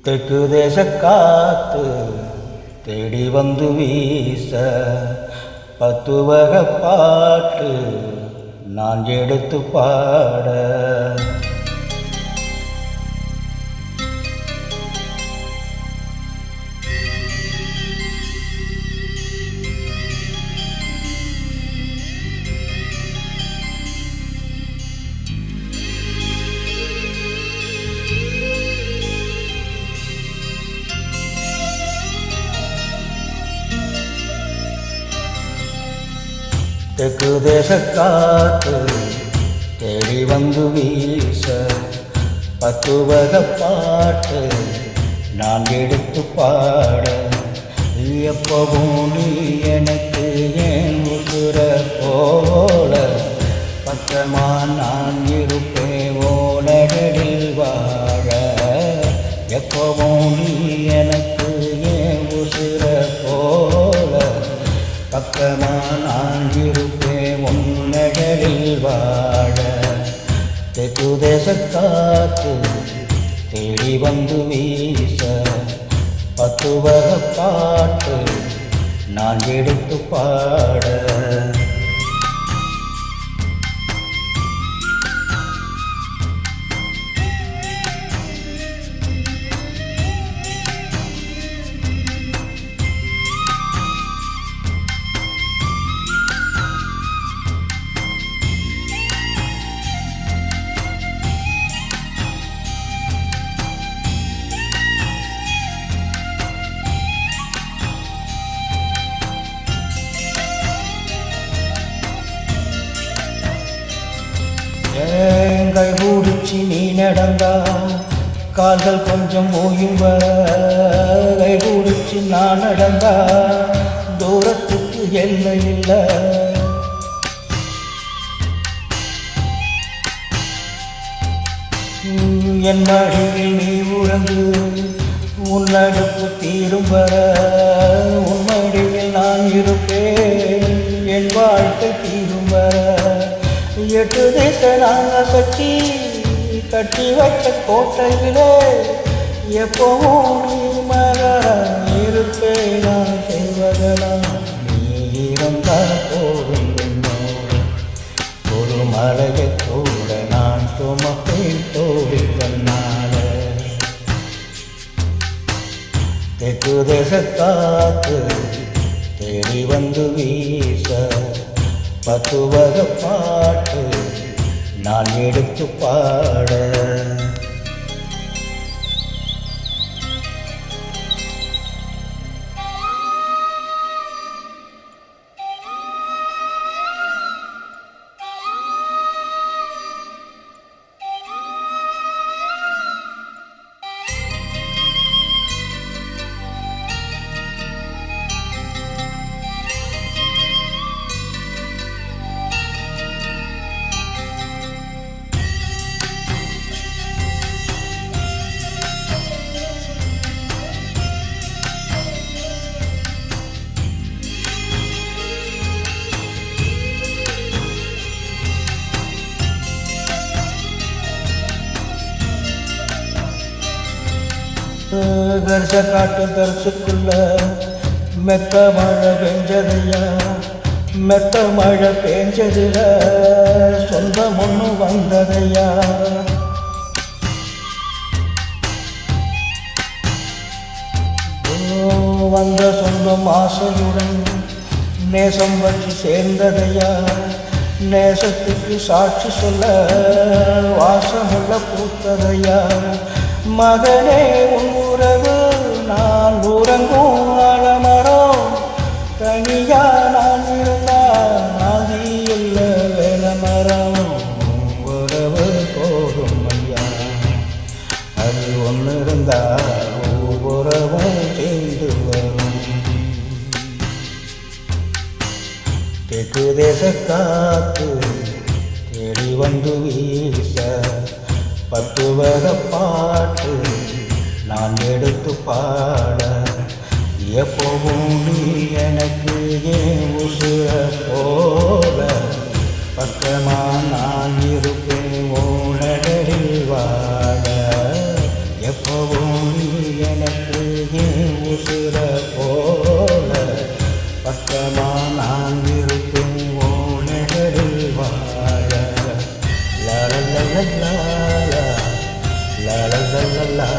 தெற்கு தேச காத்து தேடி வந்து வீச பத்து வகை பாட்டு நான் எடுத்து பாட தெற்கு தேச காத்து தேடி வந்து வீச பத்து வகை பாட்டு நான் எடுத்து பாட எப்பவும் நீ எனக்கு ஏன் உசுர போல பக்கமா நான் இருப்பேன் ஓடடில் வாழ எப்பவும் நீ எனக்கு ஏன் உசுர போல பக்கமா நான் இருப்பேன் உன்னடலில் வாழ தெற்கு தேச காத்து தேடி வந்து வீச பத்து வகை பாட்டு நான் எடுத்து பாட கை பிடிச்சி நீ நடந்தா கால்கள் கொஞ்சம் ஓயும் வர கை பிடிச்சி நான் நடந்தா தூரத்துக்கு எல்லை இல்லை என் மடியில் நீ உறங்கு உன் அடுப்பு தீரும் வர உன் மடியில் நான் இருப்பேன் என் வாழ்க்கை தீரும் வர எட்டு தேச நாங்கள் கட்டி கட்டி வச்ச கோட்டையிலே எப்பவும் நீ மகர இருப்பேன் நான் செய்வதெல்லாம் நீ இருந்தால் போதும் ஒரு மலையை கூட நான் சுமப்பேன் தோழி கண்ணால தெற்கு தேச காத்து தேடி வந்து வீச பத்து வகை பாட்டு நான் எடுத்து பாட கர்ச காட்டு கர்சுக்குள்ள மெத்த மழை பெஞ்சதையா மெத்த மழை பெஞ்சதுல சொந்தம் ஒன்று வந்ததையா வந்த சொந்தம் ஆசையுடன் நேசம் வச்சு சேர்ந்ததையா நேசத்துக்கு சாட்சி சொல்ல வாசமுள்ள பூத்ததையா மகனே உன் உறவு நான் உறங்கும் அலமரம் தனியா நான் இருந்தால் நாதி இல்லை வேலமரம் உறவு போதும் ஐயா அது ஒன்று இருந்தால் உறவும் சேர்ந்து வரும் தெற்கு தேச காத்து தேடி வந்து வீச பத்து வகை பாட்டு நான் எடுத்து பாட எப்பவும் நீ எனக்கு ஏன் உசுர போல பக்கமா நான் இருப்பேன் ஓடடில் வாட எப்பவும் எனக்கு ஏன் உசுர போல பக்கமா நான் இருக்கும் ஓனகரில் வாழ லலலலலா லலலலலா